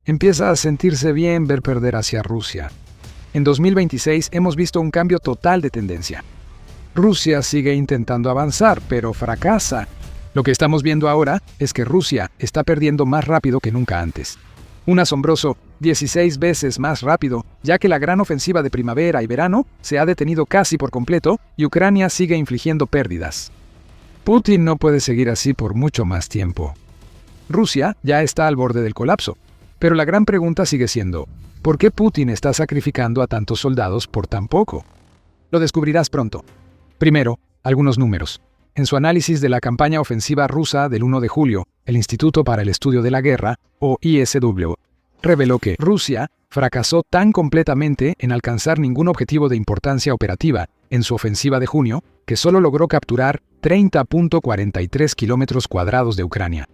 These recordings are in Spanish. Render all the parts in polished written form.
Empieza a sentirse bien ver perder hacia Rusia. En 2026 hemos visto un cambio total de tendencia. Rusia sigue intentando avanzar, pero fracasa. Lo que estamos viendo ahora es que Rusia está perdiendo más rápido que nunca antes. Un asombroso 16 veces más rápido, ya que la gran ofensiva de primavera y verano se ha detenido casi por completo y Ucrania sigue infligiendo pérdidas. Putin no puede seguir así por mucho más tiempo. Rusia ya está al borde del colapso, pero la gran pregunta sigue siendo, ¿por qué Putin está sacrificando a tantos soldados por tan poco? Lo descubrirás pronto. Primero, algunos números. En su análisis de la campaña ofensiva rusa del 1 de julio, el Instituto para el Estudio de la Guerra, o ISW, reveló que Rusia fracasó tan completamente en alcanzar ningún objetivo de importancia operativa en su ofensiva de junio que solo logró capturar 30.43 kilómetros cuadrados de Ucrania.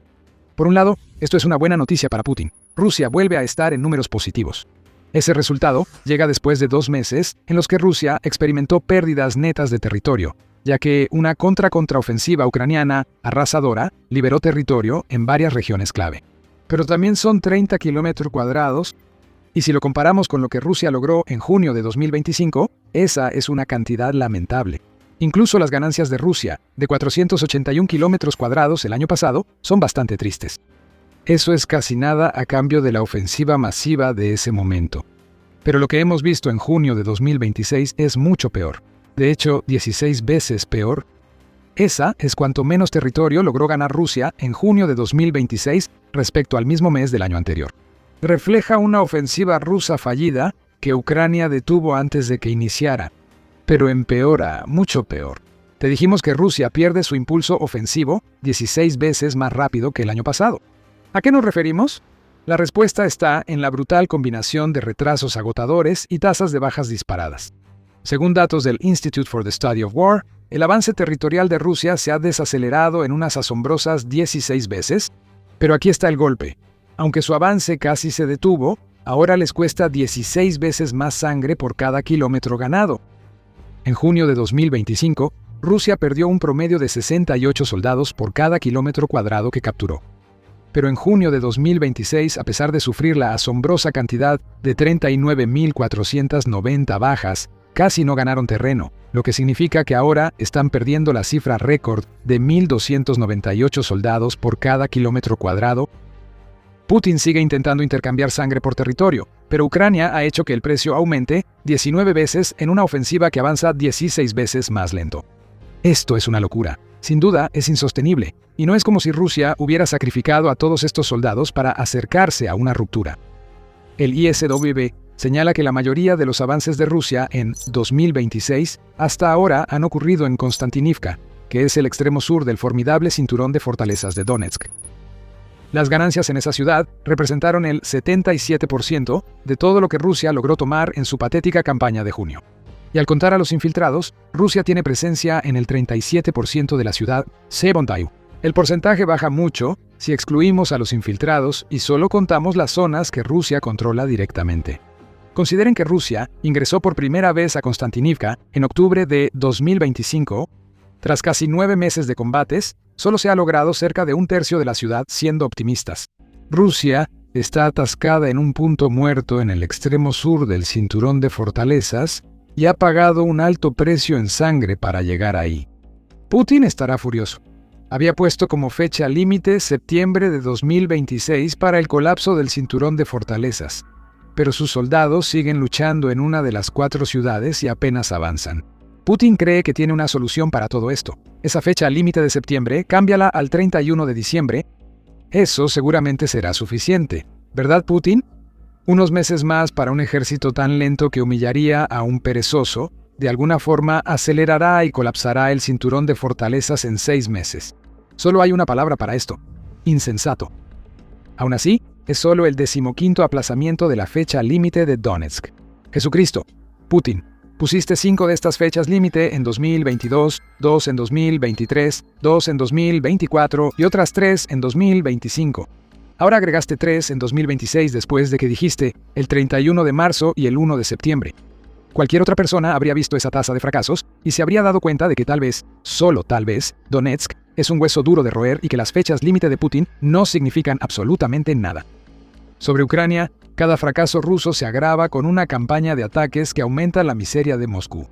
Por un lado, esto es una buena noticia para Putin. Rusia vuelve a estar en números positivos. Ese resultado llega después de 2 meses en los que Rusia experimentó pérdidas netas de territorio, ya que una contraofensiva ucraniana arrasadora liberó territorio en varias regiones clave. Pero también son 30 kilómetros cuadrados, y si lo comparamos con lo que Rusia logró en junio de 2025, esa es una cantidad lamentable. Incluso las ganancias de Rusia, de 481 kilómetros cuadrados el año pasado, son bastante tristes. Eso es casi nada a cambio de la ofensiva masiva de ese momento. Pero lo que hemos visto en junio de 2026 es mucho peor. De hecho, 16 veces peor. Esa es cuanto menos territorio logró ganar Rusia en junio de 2026 respecto al mismo mes del año anterior. Refleja una ofensiva rusa fallida que Ucrania detuvo antes de que iniciara. Pero empeora, mucho peor. Te dijimos que Rusia pierde su impulso ofensivo 16 veces más rápido que el año pasado. ¿A qué nos referimos? La respuesta está en la brutal combinación de retrasos agotadores y tasas de bajas disparadas. Según datos del Institute for the Study of War, el avance territorial de Rusia se ha desacelerado en unas asombrosas 16 veces, pero aquí está el golpe. Aunque su avance casi se detuvo, ahora les cuesta 16 veces más sangre por cada kilómetro ganado. En junio de 2025, Rusia perdió un promedio de 68 soldados por cada kilómetro cuadrado que capturó. Pero en junio de 2026, a pesar de sufrir la asombrosa cantidad de 39.490 bajas, casi no ganaron terreno, lo que significa que ahora están perdiendo la cifra récord de 1.298 soldados por cada kilómetro cuadrado. Putin sigue intentando intercambiar sangre por territorio, pero Ucrania ha hecho que el precio aumente 19 veces en una ofensiva que avanza 16 veces más lento. Esto es una locura. Sin duda, es insostenible, y no es como si Rusia hubiera sacrificado a todos estos soldados para acercarse a una ruptura. El ISW señala que la mayoría de los avances de Rusia en 2026 hasta ahora han ocurrido en Konstantinivka, que es el extremo sur del formidable cinturón de fortalezas de Donetsk. Las ganancias en esa ciudad representaron el 77% de todo lo que Rusia logró tomar en su patética campaña de junio. Y al contar a los infiltrados, Rusia tiene presencia en el 37% de la ciudad Seventayú. El porcentaje baja mucho si excluimos a los infiltrados y solo contamos las zonas que Rusia controla directamente. Consideren que Rusia ingresó por primera vez a Konstantinivka en octubre de 2025. Tras casi 9 meses de combates, solo se ha logrado cerca de un tercio de la ciudad, siendo optimistas. Rusia está atascada en un punto muerto en el extremo sur del cinturón de fortalezas y ha pagado un alto precio en sangre para llegar ahí. Putin estará furioso. Había puesto como fecha límite septiembre de 2026 para el colapso del cinturón de fortalezas, pero sus soldados siguen luchando en una de las 4 ciudades y apenas avanzan. Putin cree que tiene una solución para todo esto. Esa fecha límite de septiembre, cámbiala al 31 de diciembre. Eso seguramente será suficiente, ¿verdad, Putin? Unos meses más para un ejército tan lento que humillaría a un perezoso, de alguna forma acelerará y colapsará el cinturón de fortalezas en 6 meses. Solo hay una palabra para esto: insensato. Aún así, es solo el 15º aplazamiento de la fecha límite de Donetsk. Jesucristo, Putin, pusiste 5 de estas fechas límite en 2022, 2 en 2023, 2 en 2024 y otras 3 en 2025. Ahora agregaste 3 en 2026 después de que dijiste el 31 de marzo y el 1 de septiembre. Cualquier otra persona habría visto esa tasa de fracasos y se habría dado cuenta de que tal vez, solo tal vez, Donetsk es un hueso duro de roer y que las fechas límite de Putin no significan absolutamente nada. Sobre Ucrania, cada fracaso ruso se agrava con una campaña de ataques que aumenta la miseria de Moscú.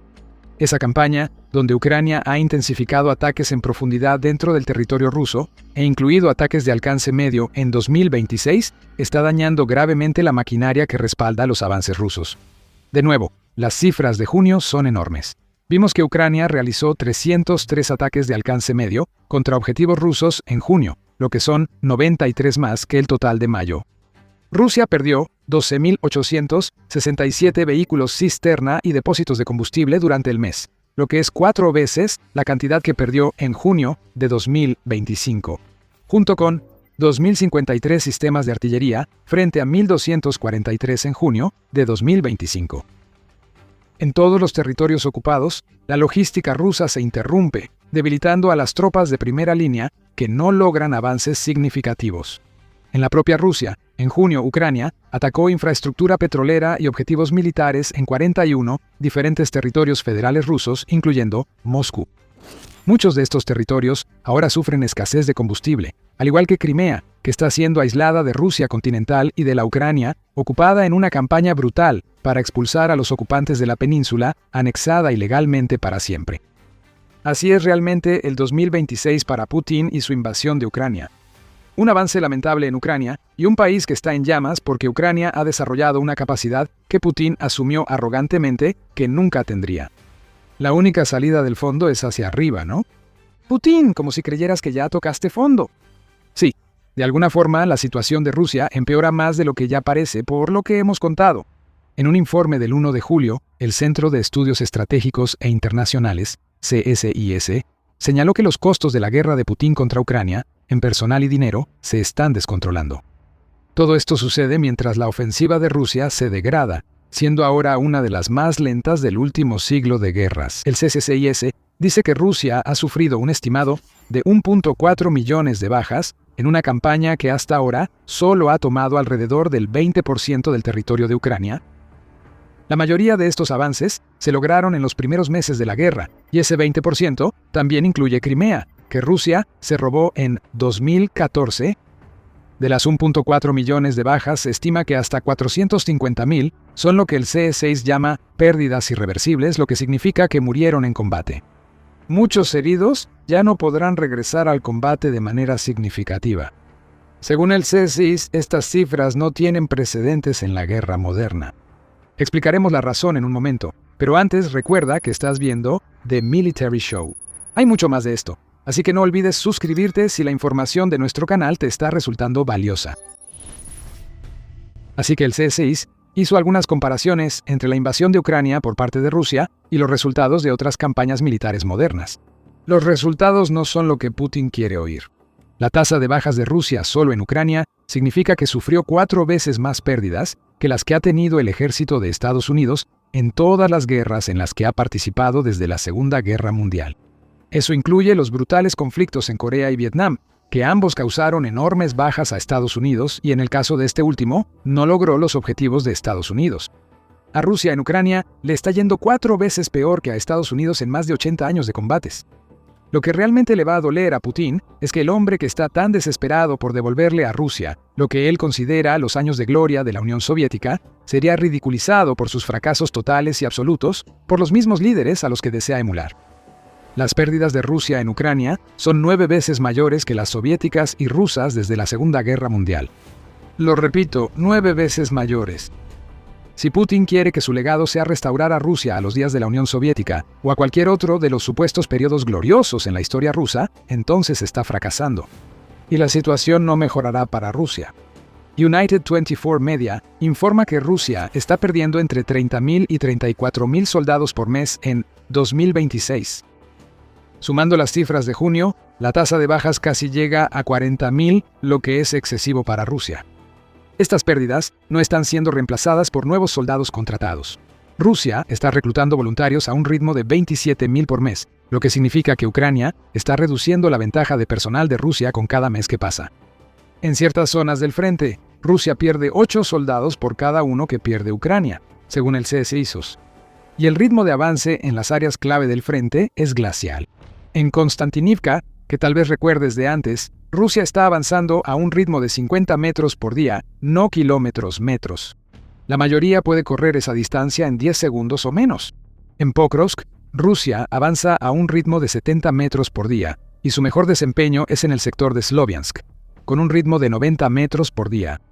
Esa campaña, donde Ucrania ha intensificado ataques en profundidad dentro del territorio ruso e incluido ataques de alcance medio en 2026, está dañando gravemente la maquinaria que respalda los avances rusos. De nuevo, las cifras de junio son enormes. Vimos que Ucrania realizó 303 ataques de alcance medio contra objetivos rusos en junio, lo que son 93 más que el total de mayo. Rusia perdió 12.867 vehículos cisterna y depósitos de combustible durante el mes, lo que es 4 veces la cantidad que perdió en junio de 2025, junto con 2.053 sistemas de artillería frente a 1.243 en junio de 2025. En todos los territorios ocupados, la logística rusa se interrumpe, debilitando a las tropas de primera línea que no logran avances significativos. En la propia Rusia, en junio, Ucrania atacó infraestructura petrolera y objetivos militares en 41 diferentes territorios federales rusos, incluyendo Moscú. Muchos de estos territorios ahora sufren escasez de combustible, al igual que Crimea, que está siendo aislada de Rusia continental y de la Ucrania, ocupada en una campaña brutal para expulsar a los ocupantes de la península, anexada ilegalmente para siempre. Así es realmente el 2026 para Putin y su invasión de Ucrania. Un avance lamentable en Ucrania y un país que está en llamas porque Ucrania ha desarrollado una capacidad que Putin asumió arrogantemente que nunca tendría. La única salida del fondo es hacia arriba, ¿no? Putin, como si creyeras que ya tocaste fondo. Sí, de alguna forma la situación de Rusia empeora más de lo que ya parece por lo que hemos contado. En un informe del 1 de julio, el Centro de Estudios Estratégicos e Internacionales, CSIS, señaló que los costos de la guerra de Putin contra Ucrania, en personal y dinero, se están descontrolando. Todo esto sucede mientras la ofensiva de Rusia se degrada, siendo ahora una de las más lentas del último siglo de guerras. El CSIS dice que Rusia ha sufrido un estimado de 1.4 millones de bajas en una campaña que hasta ahora solo ha tomado alrededor del 20% del territorio de Ucrania. La mayoría de estos avances se lograron en los primeros meses de la guerra, y ese 20% también incluye Crimea, que Rusia se robó en 2014. De las 1.4 millones de bajas, se estima que hasta 450.000 son lo que el CSIS llama pérdidas irreversibles, lo que significa que murieron en combate. Muchos heridos ya no podrán regresar al combate de manera significativa. Según el CSIS, estas cifras no tienen precedentes en la guerra moderna. Explicaremos la razón en un momento, pero antes recuerda que estás viendo The Military Show. Hay mucho más de esto, así que no olvides suscribirte si la información de nuestro canal te está resultando valiosa. Así que el CSIS hizo algunas comparaciones entre la invasión de Ucrania por parte de Rusia y los resultados de otras campañas militares modernas. Los resultados no son lo que Putin quiere oír. La tasa de bajas de Rusia solo en Ucrania significa que sufrió 4 veces más pérdidas que las que ha tenido el ejército de Estados Unidos en todas las guerras en las que ha participado desde la Segunda Guerra Mundial. Eso incluye los brutales conflictos en Corea y Vietnam, que ambos causaron enormes bajas a Estados Unidos y en el caso de este último, no logró los objetivos de Estados Unidos. A Rusia en Ucrania le está yendo 4 veces peor que a Estados Unidos en más de 80 años de combates. Lo que realmente le va a doler a Putin es que el hombre que está tan desesperado por devolverle a Rusia lo que él considera los años de gloria de la Unión Soviética, sería ridiculizado por sus fracasos totales y absolutos por los mismos líderes a los que desea emular. Las pérdidas de Rusia en Ucrania son 9 veces mayores que las soviéticas y rusas desde la Segunda Guerra Mundial. Lo repito, 9 veces mayores. Si Putin quiere que su legado sea restaurar a Rusia a los días de la Unión Soviética o a cualquier otro de los supuestos periodos gloriosos en la historia rusa, entonces está fracasando. Y la situación no mejorará para Rusia. United 24 Media informa que Rusia está perdiendo entre 30.000 y 34.000 soldados por mes en 2026. Sumando las cifras de junio, la tasa de bajas casi llega a 40.000, lo que es excesivo para Rusia. Estas pérdidas no están siendo reemplazadas por nuevos soldados contratados. Rusia está reclutando voluntarios a un ritmo de 27.000 por mes, lo que significa que Ucrania está reduciendo la ventaja de personal de Rusia con cada mes que pasa. En ciertas zonas del frente, Rusia pierde 8 soldados por cada uno que pierde Ucrania, según el CSIS. Y el ritmo de avance en las áreas clave del frente es glacial. En Konstantinivka, que tal vez recuerdes de antes, Rusia está avanzando a un ritmo de 50 metros por día, no kilómetros, metros. La mayoría puede correr esa distancia en 10 segundos o menos. En Pokrovsk, Rusia avanza a un ritmo de 70 metros por día, y su mejor desempeño es en el sector de Sloviansk, con un ritmo de 90 metros por día.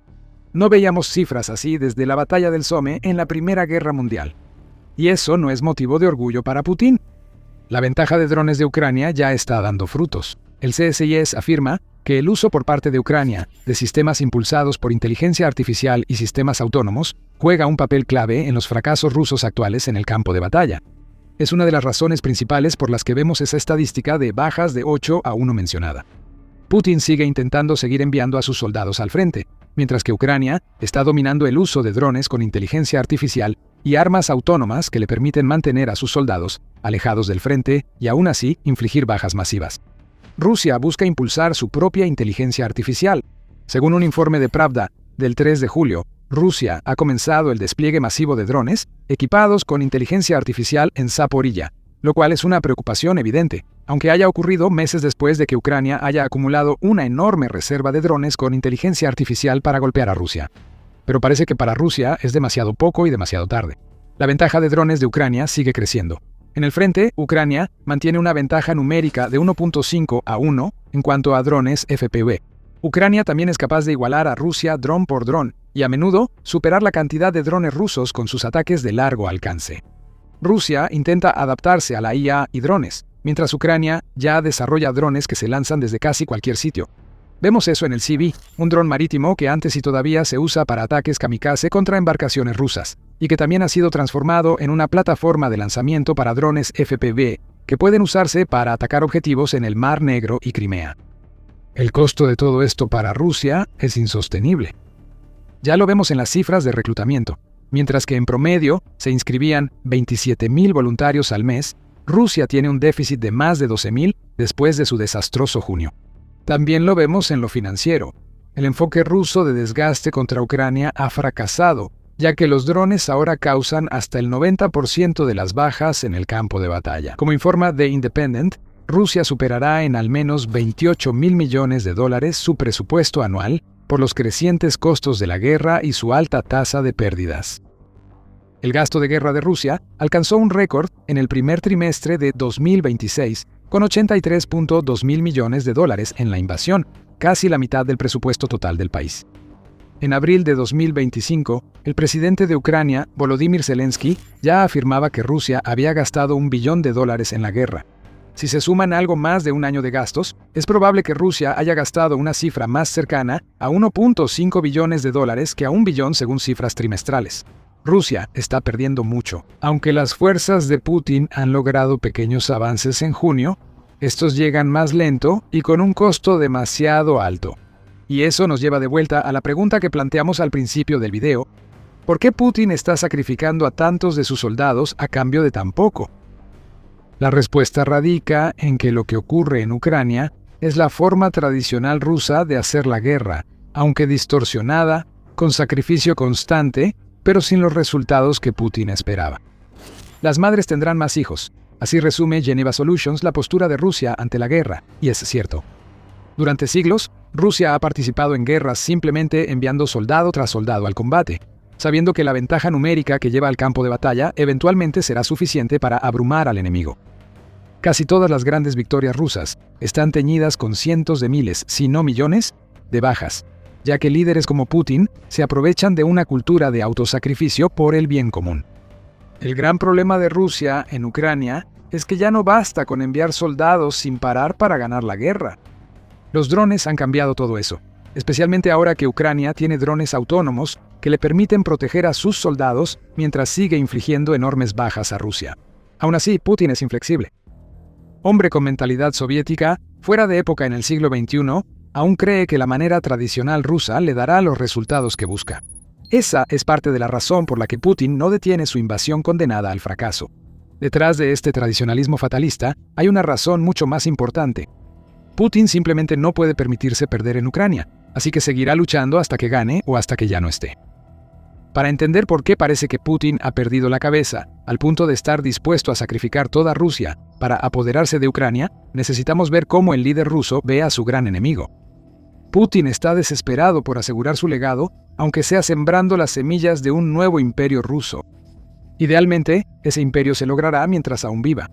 No veíamos cifras así desde la batalla del Somme en la Primera Guerra Mundial. Y eso no es motivo de orgullo para Putin. La ventaja de drones de Ucrania ya está dando frutos. El CSIS afirma que el uso por parte de Ucrania de sistemas impulsados por inteligencia artificial y sistemas autónomos juega un papel clave en los fracasos rusos actuales en el campo de batalla. Es una de las razones principales por las que vemos esa estadística de bajas de 8 a 1 mencionada. Putin sigue intentando seguir enviando a sus soldados al frente, mientras que Ucrania está dominando el uso de drones con inteligencia artificial y armas autónomas que le permiten mantener a sus soldados alejados del frente y aún así infligir bajas masivas. Rusia busca impulsar su propia inteligencia artificial. Según un informe de Pravda del 3 de julio, Rusia ha comenzado el despliegue masivo de drones equipados con inteligencia artificial en Zaporilla, lo cual es una preocupación evidente, aunque haya ocurrido meses después de que Ucrania haya acumulado una enorme reserva de drones con inteligencia artificial para golpear a Rusia. Pero parece que para Rusia es demasiado poco y demasiado tarde. La ventaja de drones de Ucrania sigue creciendo. En el frente, Ucrania mantiene una ventaja numérica de 1.5 a 1 en cuanto a drones FPV. Ucrania también es capaz de igualar a Rusia dron por dron y a menudo superar la cantidad de drones rusos con sus ataques de largo alcance. Rusia intenta adaptarse a la IA y drones, mientras Ucrania ya desarrolla drones que se lanzan desde casi cualquier sitio. Vemos eso en el CV, un dron marítimo que antes y todavía se usa para ataques kamikaze contra embarcaciones rusas, y que también ha sido transformado en una plataforma de lanzamiento para drones FPV que pueden usarse para atacar objetivos en el Mar Negro y Crimea. El costo de todo esto para Rusia es insostenible. Ya lo vemos en las cifras de reclutamiento. Mientras que en promedio se inscribían 27.000 voluntarios al mes, Rusia tiene un déficit de más de 12.000 después de su desastroso junio. También lo vemos en lo financiero. El enfoque ruso de desgaste contra Ucrania ha fracasado, ya que los drones ahora causan hasta el 90% de las bajas en el campo de batalla. Como informa The Independent, Rusia superará en al menos $28.000 millones su presupuesto anual por los crecientes costos de la guerra y su alta tasa de pérdidas. El gasto de guerra de Rusia alcanzó un récord en el primer trimestre de 2026, con $83.2 mil millones en la invasión, casi la mitad del presupuesto total del país. En abril de 2025, el presidente de Ucrania, Volodymyr Zelensky, ya afirmaba que Rusia había gastado $1 billón en la guerra. Si se suman algo más de un año de gastos, es probable que Rusia haya gastado una cifra más cercana a $1.5 billones que a $1 billón según cifras trimestrales. Rusia está perdiendo mucho. Aunque las fuerzas de Putin han logrado pequeños avances en junio, estos llegan más lento y con un costo demasiado alto. Y eso nos lleva de vuelta a la pregunta que planteamos al principio del video: ¿por qué Putin está sacrificando a tantos de sus soldados a cambio de tan poco? La respuesta radica en que lo que ocurre en Ucrania es la forma tradicional rusa de hacer la guerra, aunque distorsionada, con sacrificio constante, pero sin los resultados que Putin esperaba. Las madres tendrán más hijos. Así resume Geneva Solutions la postura de Rusia ante la guerra, y es cierto. Durante siglos, Rusia ha participado en guerras simplemente enviando soldado tras soldado al combate, sabiendo que la ventaja numérica que lleva al campo de batalla eventualmente será suficiente para abrumar al enemigo. Casi todas las grandes victorias rusas están teñidas con cientos de miles, si no millones, de bajas, ya que líderes como Putin se aprovechan de una cultura de autosacrificio por el bien común. El gran problema de Rusia en Ucrania es que ya no basta con enviar soldados sin parar para ganar la guerra. Los drones han cambiado todo eso, especialmente ahora que Ucrania tiene drones autónomos que le permiten proteger a sus soldados mientras sigue infligiendo enormes bajas a Rusia. Aún así, Putin es inflexible. Hombre con mentalidad soviética, fuera de época en el siglo XXI, aún cree que la manera tradicional rusa le dará los resultados que busca. Esa es parte de la razón por la que Putin no detiene su invasión condenada al fracaso. Detrás de este tradicionalismo fatalista hay una razón mucho más importante. Putin simplemente no puede permitirse perder en Ucrania, así que seguirá luchando hasta que gane o hasta que ya no esté. Para entender por qué parece que Putin ha perdido la cabeza, al punto de estar dispuesto a sacrificar toda Rusia para apoderarse de Ucrania, necesitamos ver cómo el líder ruso ve a su gran enemigo. Putin está desesperado por asegurar su legado, aunque sea sembrando las semillas de un nuevo imperio ruso. Idealmente, ese imperio se logrará mientras aún viva.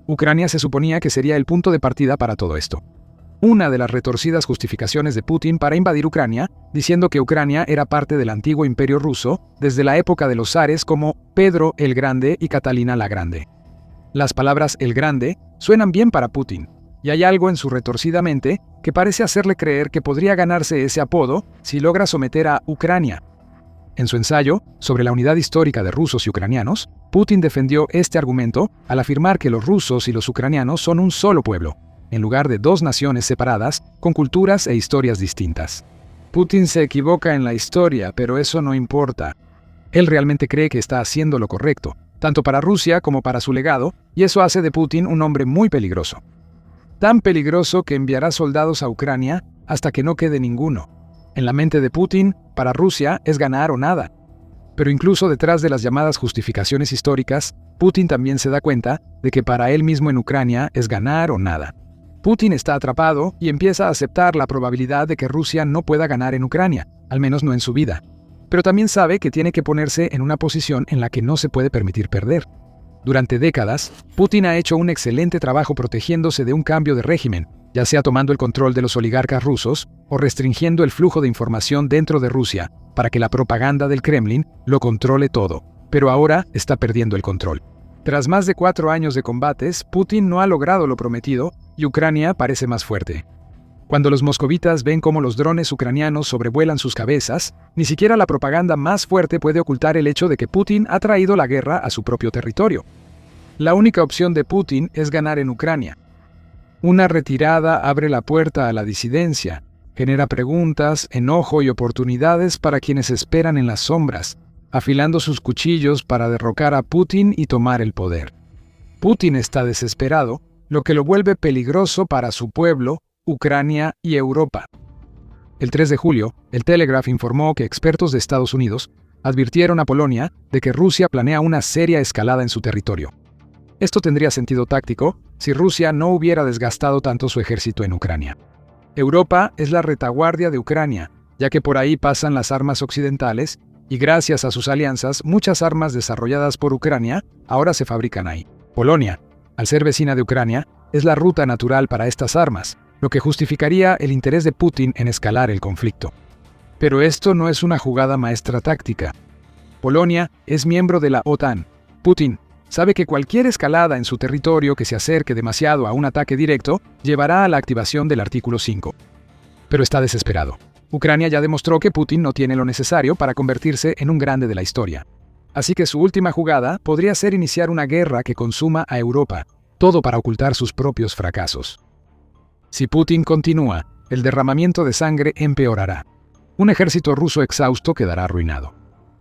Ucrania se suponía que sería el punto de partida para todo esto. Una de las retorcidas justificaciones de Putin para invadir Ucrania, diciendo que Ucrania era parte del antiguo imperio ruso desde la época de los zares como Pedro el Grande y Catalina la Grande. Las palabras el Grande suenan bien para Putin, y hay algo en su retorcida mente que parece hacerle creer que podría ganarse ese apodo si logra someter a Ucrania. En su ensayo sobre la unidad histórica de rusos y ucranianos, Putin defendió este argumento al afirmar que los rusos y los ucranianos son un solo pueblo, en lugar de dos naciones separadas con culturas e historias distintas. Putin se equivoca en la historia, pero eso no importa. Él realmente cree que está haciendo lo correcto, tanto para Rusia como para su legado, y eso hace de Putin un hombre muy peligroso. Tan peligroso que enviará soldados a Ucrania hasta que no quede ninguno. En la mente de Putin, para Rusia es ganar o nada. Pero incluso detrás de las llamadas justificaciones históricas, Putin también se da cuenta de que para él mismo en Ucrania es ganar o nada. Putin está atrapado y empieza a aceptar la probabilidad de que Rusia no pueda ganar en Ucrania, al menos no en su vida. Pero también sabe que tiene que ponerse en una posición en la que no se puede permitir perder. Durante décadas, Putin ha hecho un excelente trabajo protegiéndose de un cambio de régimen, ya sea tomando el control de los oligarcas rusos o restringiendo el flujo de información dentro de Rusia para que la propaganda del Kremlin lo controle todo. Pero ahora está perdiendo el control. Tras más de 4 años de combates, Putin no ha logrado lo prometido y Ucrania parece más fuerte. Cuando los moscovitas ven cómo los drones ucranianos sobrevuelan sus cabezas, ni siquiera la propaganda más fuerte puede ocultar el hecho de que Putin ha traído la guerra a su propio territorio. La única opción de Putin es ganar en Ucrania. Una retirada abre la puerta a la disidencia, genera preguntas, enojo y oportunidades para quienes esperan en las sombras, afilando sus cuchillos para derrocar a Putin y tomar el poder. Putin está desesperado, lo que lo vuelve peligroso para su pueblo, Ucrania y Europa. El 3 de julio, el Telegraph informó que expertos de Estados Unidos advirtieron a Polonia de que Rusia planea una seria escalada en su territorio. Esto tendría sentido táctico si Rusia no hubiera desgastado tanto su ejército en Ucrania. Europa es la retaguardia de Ucrania, ya que por ahí pasan las armas occidentales y gracias a sus alianzas, muchas armas desarrolladas por Ucrania ahora se fabrican ahí. Polonia, al ser vecina de Ucrania, es la ruta natural para estas armas, lo que justificaría el interés de Putin en escalar el conflicto. Pero esto no es una jugada maestra táctica. Polonia es miembro de la OTAN. Putin sabe que cualquier escalada en su territorio que se acerque demasiado a un ataque directo llevará a la activación del artículo 5. Pero está desesperado. Ucrania ya demostró que Putin no tiene lo necesario para convertirse en un grande de la historia. Así que su última jugada podría ser iniciar una guerra que consuma a Europa, todo para ocultar sus propios fracasos. Si Putin continúa, el derramamiento de sangre empeorará. Un ejército ruso exhausto quedará arruinado.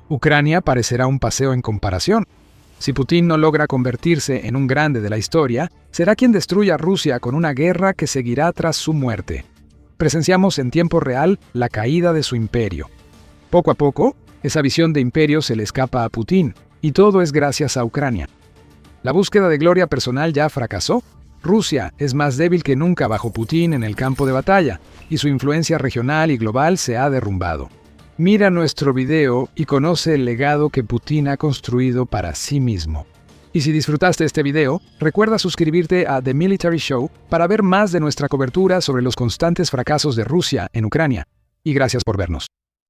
Ucrania parecerá un paseo en comparación. Si Putin no logra convertirse en un grande de la historia, será quien destruya a Rusia con una guerra que seguirá tras su muerte. Presenciamos en tiempo real la caída de su imperio. Poco a poco, esa visión de imperio se le escapa a Putin, y todo es gracias a Ucrania. La búsqueda de gloria personal ya fracasó. Rusia es más débil que nunca bajo Putin en el campo de batalla, y su influencia regional y global se ha derrumbado. Mira nuestro video y conoce el legado que Putin ha construido para sí mismo. Y si disfrutaste este video, recuerda suscribirte a The Military Show para ver más de nuestra cobertura sobre los constantes fracasos de Rusia en Ucrania. Y gracias por vernos.